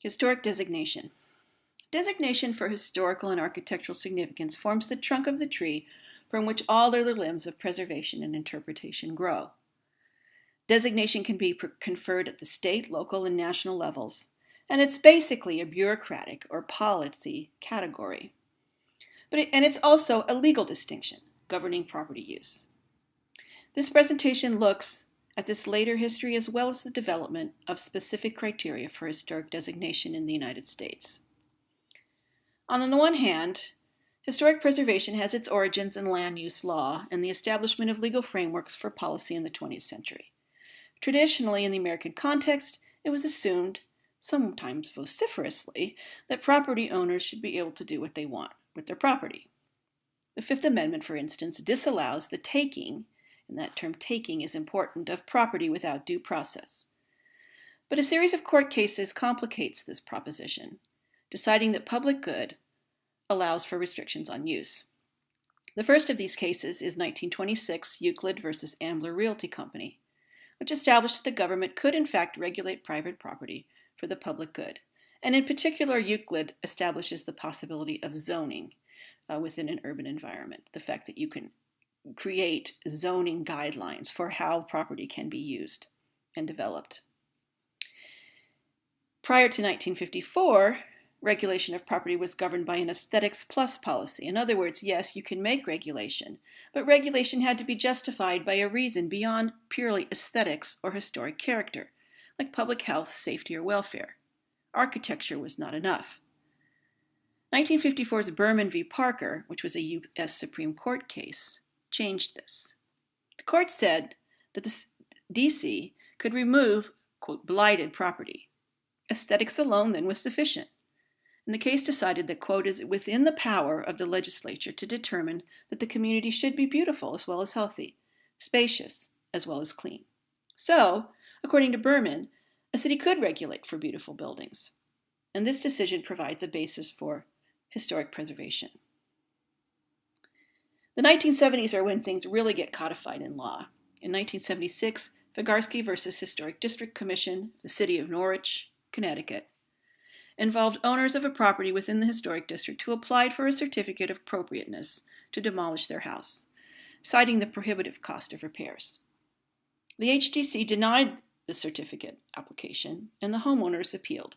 Historic designation. Designation for historical and architectural significance forms the trunk of the tree from which all other limbs of preservation and interpretation grow. Designation can be conferred at the state, local, and national levels, and it's basically a bureaucratic or policy category. It's also a legal distinction governing property use. This presentation looks at this later history as well as the development of specific criteria for historic designation in the United States. On the one hand, historic preservation has its origins in land use law and the establishment of legal frameworks for policy in the 20th century. Traditionally, in the American context, it was assumed, sometimes vociferously, that property owners should be able to do what they want with their property. The Fifth Amendment, for instance, disallows the taking, and that term taking is important, of property without due process. But a series of court cases complicates this proposition, deciding that public good allows for restrictions on use. The first of these cases is 1926 Euclid versus Ambler Realty Company, which established that the government could in fact regulate private property for the public good. And in particular, Euclid establishes the possibility of zoning within an urban environment, the fact that you can create zoning guidelines for how property can be used and developed. Prior to 1954, regulation of property was governed by an aesthetics plus policy. In other words, yes, you can make regulation, but regulation had to be justified by a reason beyond purely aesthetics or historic character, like public health, safety, or welfare. Architecture was not enough. 1954's Berman v. Parker, which was a U.S. Supreme Court case, changed this. The court said that the D.C. could remove, quote, blighted property. Aesthetics alone then was sufficient. And the case decided that, quote, is within the power of the legislature to determine that the community should be beautiful as well as healthy, spacious as well as clean. So, according to Berman, a city could regulate for beautiful buildings. And this decision provides a basis for historic preservation. The 1970s are when things really get codified in law. In 1976, Vigarsky versus Historic District Commission, the City of Norwich, Connecticut, involved owners of a property within the historic district who applied for a certificate of appropriateness to demolish their house, citing the prohibitive cost of repairs. The HDC denied the certificate application, and the homeowners appealed.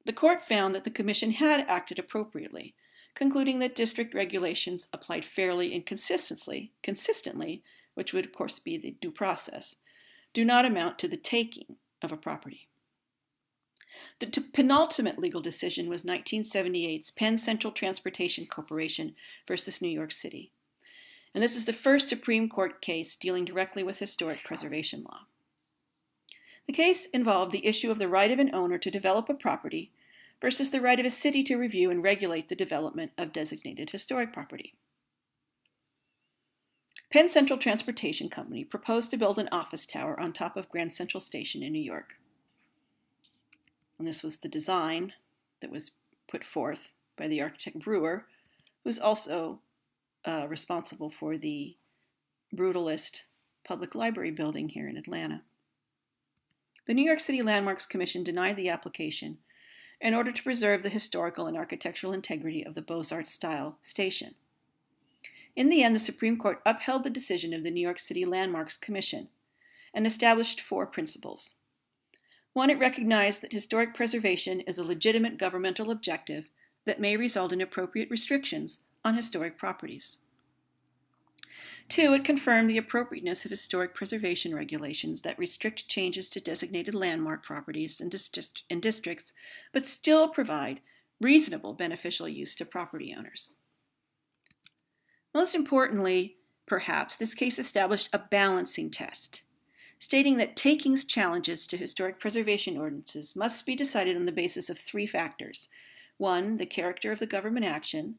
The court found that the commission had acted appropriately, concluding that district regulations applied fairly and consistently, which would of course be the due process, do not amount to the taking of a property. The penultimate legal decision was 1978's Penn Central Transportation Corporation versus New York City. And this is the first Supreme Court case dealing directly with historic preservation law. The case involved the issue of the right of an owner to develop a property versus the right of a city to review and regulate the development of designated historic property. Penn Central Transportation Company proposed to build an office tower on top of Grand Central Station in New York. And this was the design that was put forth by the architect Brewer, who's also responsible for the brutalist public library building here in Atlanta. The New York City Landmarks Commission denied the application in order to preserve the historical and architectural integrity of the Beaux-Arts style station. In the end, the Supreme Court upheld the decision of the New York City Landmarks Commission and established 4 principles. 1, it recognized that historic preservation is a legitimate governmental objective that may result in appropriate restrictions on historic properties. 2, it confirmed the appropriateness of historic preservation regulations that restrict changes to designated landmark properties and districts, but still provide reasonable beneficial use to property owners. Most importantly, perhaps, this case established a balancing test, stating that takings challenges to historic preservation ordinances must be decided on the basis of 3 factors. 1, the character of the government action.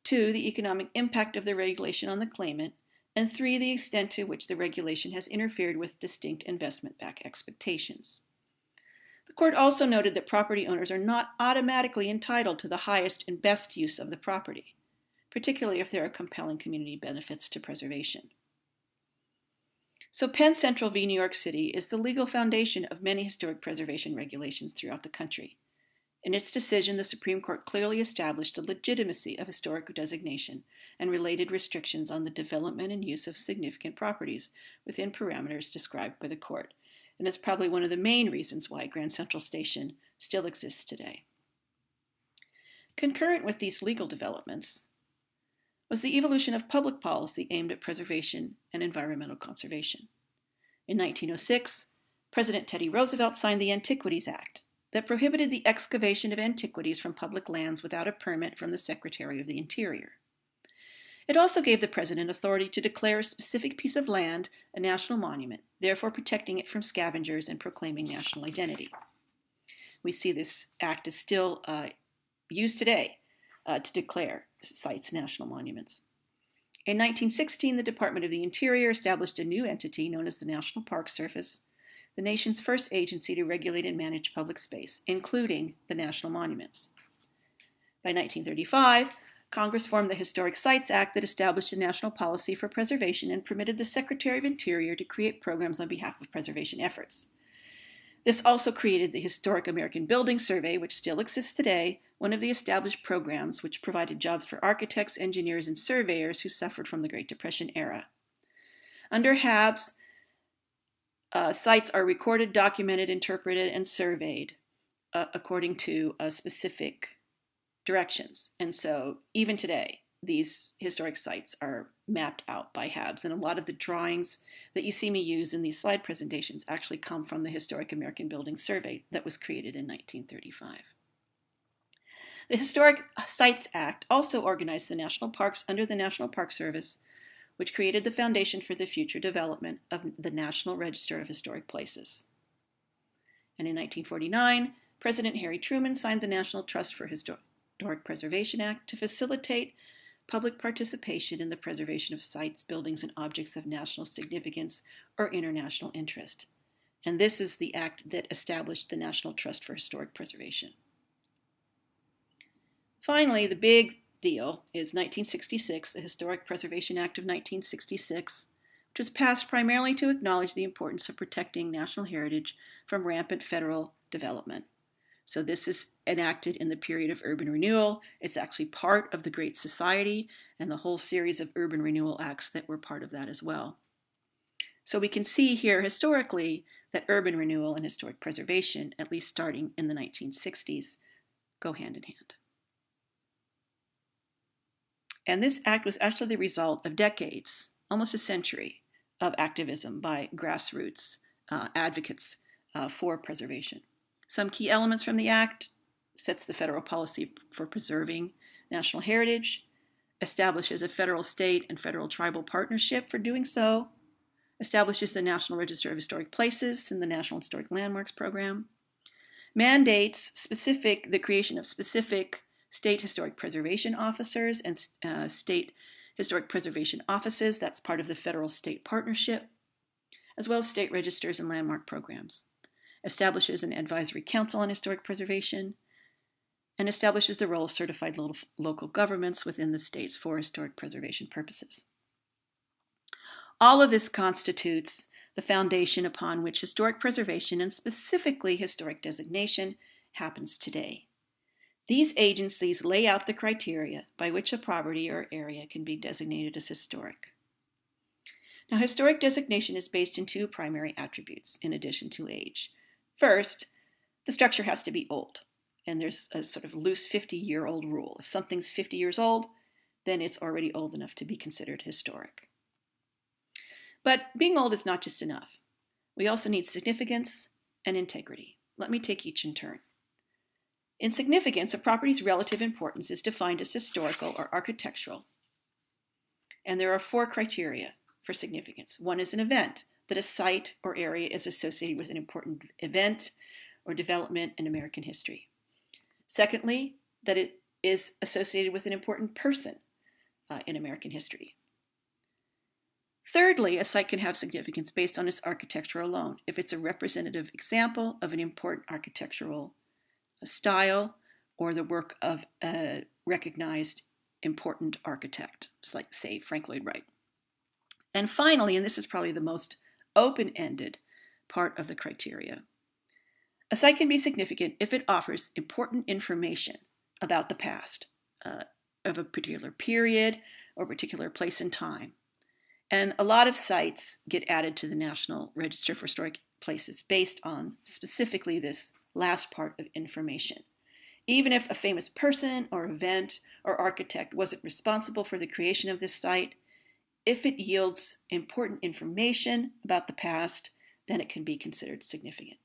2, the economic impact of the regulation on the claimant. And 3, the extent to which the regulation has interfered with distinct investment-backed expectations. The court also noted that property owners are not automatically entitled to the highest and best use of the property, particularly if there are compelling community benefits to preservation. So Penn Central v. New York City is the legal foundation of many historic preservation regulations throughout the country. In its decision, the Supreme Court clearly established the legitimacy of historic designation and related restrictions on the development and use of significant properties within parameters described by the court. And it's probably one of the main reasons why Grand Central Station still exists today. Concurrent with these legal developments was the evolution of public policy aimed at preservation and environmental conservation. In 1906, President Teddy Roosevelt signed the Antiquities Act that prohibited the excavation of antiquities from public lands without a permit from the Secretary of the Interior. It also gave the president authority to declare a specific piece of land a national monument, therefore protecting it from scavengers and proclaiming national identity. We see this act is still used today to declare sites national monuments. In 1916, the Department of the Interior established a new entity known as the National Park Service, the nation's first agency to regulate and manage public space, including the national monuments. By 1935, Congress formed the Historic Sites Act that established a national policy for preservation and permitted the Secretary of Interior to create programs on behalf of preservation efforts. This also created the Historic American Building Survey, which still exists today, one of the established programs which provided jobs for architects, engineers, and surveyors who suffered from the Great Depression era. Under HABS, sites are recorded, documented, interpreted, and surveyed according to specific directions. And so even today, these historic sites are mapped out by HABS. And a lot of the drawings that you see me use in these slide presentations actually come from the Historic American Building Survey that was created in 1935. The Historic Sites Act also organized the national parks under the National Park Service, which created the foundation for the future development of the National Register of Historic Places. And in 1949, President Harry Truman signed the National Trust for Historic Preservation Act to facilitate public participation in the preservation of sites, buildings, and objects of national significance or international interest. And this is the act that established the National Trust for Historic Preservation. Finally, the big deal is 1966, the Historic Preservation Act of 1966, which was passed primarily to acknowledge the importance of protecting national heritage from rampant federal development. So this is enacted in the period of urban renewal. It's actually part of the Great Society and the whole series of urban renewal acts that were part of that as well. So we can see here historically that urban renewal and historic preservation, at least starting in the 1960s, go hand in hand. And this act was actually the result of decades, almost a century, of activism by grassroots advocates for preservation. Some key elements from the act: sets the federal policy for preserving national heritage, establishes a federal, state, and federal tribal partnership for doing so, establishes the National Register of Historic Places and the National Historic Landmarks Program, mandates the creation of specific state historic preservation officers and state historic preservation offices. That's part of the federal-state partnership, as well as state registers and landmark programs. Establishes an advisory council on historic preservation, and establishes the role of certified local governments within the states for historic preservation purposes. All of this constitutes the foundation upon which historic preservation, and specifically historic designation, happens today. These agencies lay out the criteria by which a property or area can be designated as historic. Now, historic designation is based in two primary attributes in addition to age. First, the structure has to be old, and there's a sort of loose 50-year-old rule. If something's 50 years old, then it's already old enough to be considered historic. But being old is not just enough. We also need significance and integrity. Let me take each in turn. In significance, a property's relative importance is defined as historical or architectural. And there are 4 criteria for significance. One is an event, that a site or area is associated with an important event or development in American history. Secondly, that it is associated with an important person in American history. Thirdly, a site can have significance based on its architecture alone, if it's a representative example of an important architectural style or the work of a recognized important architect, like, say, Frank Lloyd Wright. And finally, and this is probably the most open-ended part of the criteria. A site can be significant if it offers important information about the past of a particular period or particular place and time. And a lot of sites get added to the National Register for Historic Places based on specifically this last part of information. Even if a famous person or event or architect wasn't responsible for the creation of this site, if it yields important information about the past, then it can be considered significant.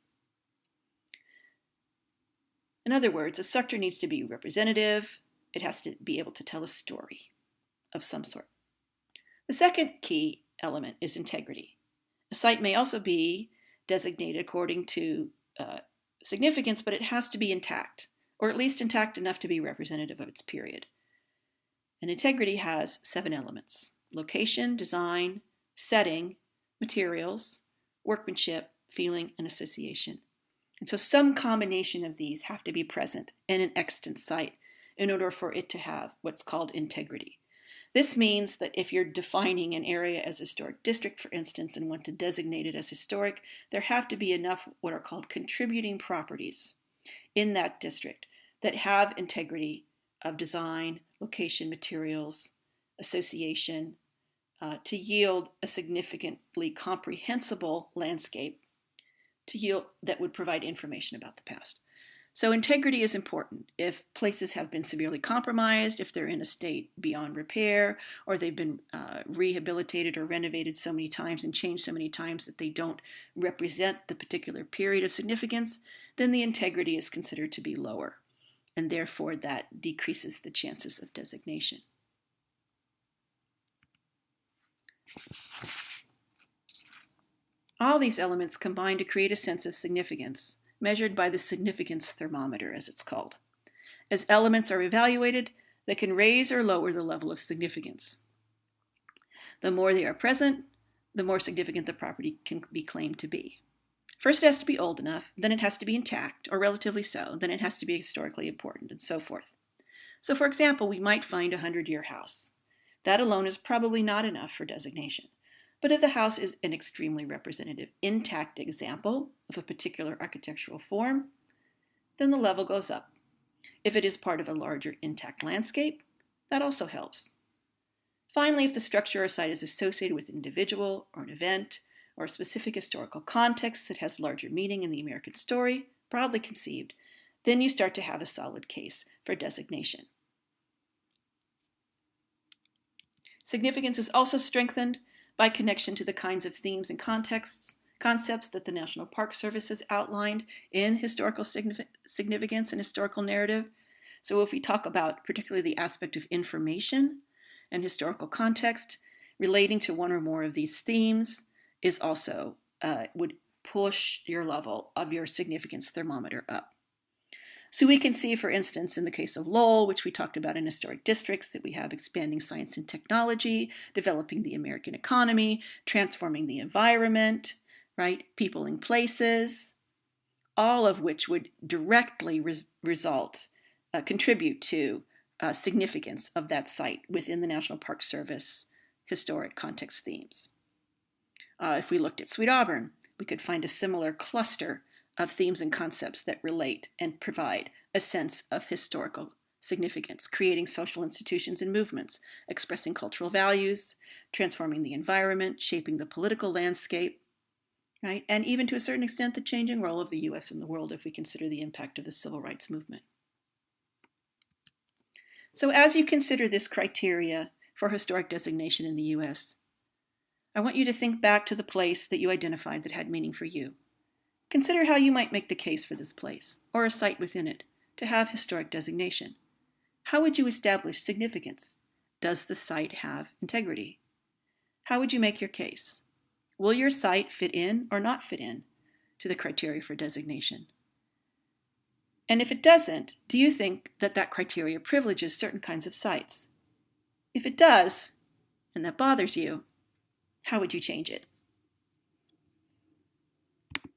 In other words, a structure needs to be representative. It has to be able to tell a story of some sort. The second key element is integrity. A site may also be designated according to significance, but it has to be intact, or at least intact enough to be representative of its period. And integrity has 7 elements: location, design, setting, materials, workmanship, feeling, and association. And so some combination of these have to be present in an extant site in order for it to have what's called integrity. This means that if you're defining an area as a historic district, for instance, and want to designate it as historic, there have to be enough what are called contributing properties in that district that have integrity of design, location, materials, association, to yield a significantly comprehensible landscape that would provide information about the past. So integrity is important. If places have been severely compromised, if they're in a state beyond repair, or they've been rehabilitated or renovated so many times and changed so many times that they don't represent the particular period of significance, then the integrity is considered to be lower, and therefore that decreases the chances of designation. All these elements combine to create a sense of significance, measured by the significance thermometer, as it's called. As elements are evaluated, they can raise or lower the level of significance. The more they are present, the more significant the property can be claimed to be. First, it has to be old enough, then it has to be intact, or relatively so, then it has to be historically important, and so forth. So, for example, we might find a 100-year house. That alone is probably not enough for designation. But if the house is an extremely representative, intact example of a particular architectural form, then the level goes up. If it is part of a larger intact landscape, that also helps. Finally, if the structure or site is associated with an individual or an event or a specific historical context that has larger meaning in the American story, broadly conceived, then you start to have a solid case for designation. Significance is also strengthened by connection to the kinds of themes and concepts that the National Park Service has outlined in historical significance and historical narrative. So if we talk about particularly the aspect of information and historical context, relating to one or more of these themes is also would push your level of your significance thermometer up. So we can see, for instance, in the case of Lowell, which we talked about in historic districts, that we have expanding science and technology, developing the American economy, transforming the environment, right? People and places, all of which would directly contribute to significance of that site within the National Park Service historic context themes. If we looked at Sweet Auburn, we could find a similar cluster of themes and concepts that relate and provide a sense of historical significance, creating social institutions and movements, expressing cultural values, transforming the environment, shaping the political landscape, right? And even to a certain extent, the changing role of the U.S. in the world if we consider the impact of the civil rights movement. So as you consider this criteria for historic designation in the U.S., I want you to think back to the place that you identified that had meaning for you. Consider how you might make the case for this place, or a site within it, to have historic designation. How would you establish significance? Does the site have integrity? How would you make your case? Will your site fit in or not fit in to the criteria for designation? And if it doesn't, do you think that that criteria privileges certain kinds of sites? If it does, and that bothers you, how would you change it?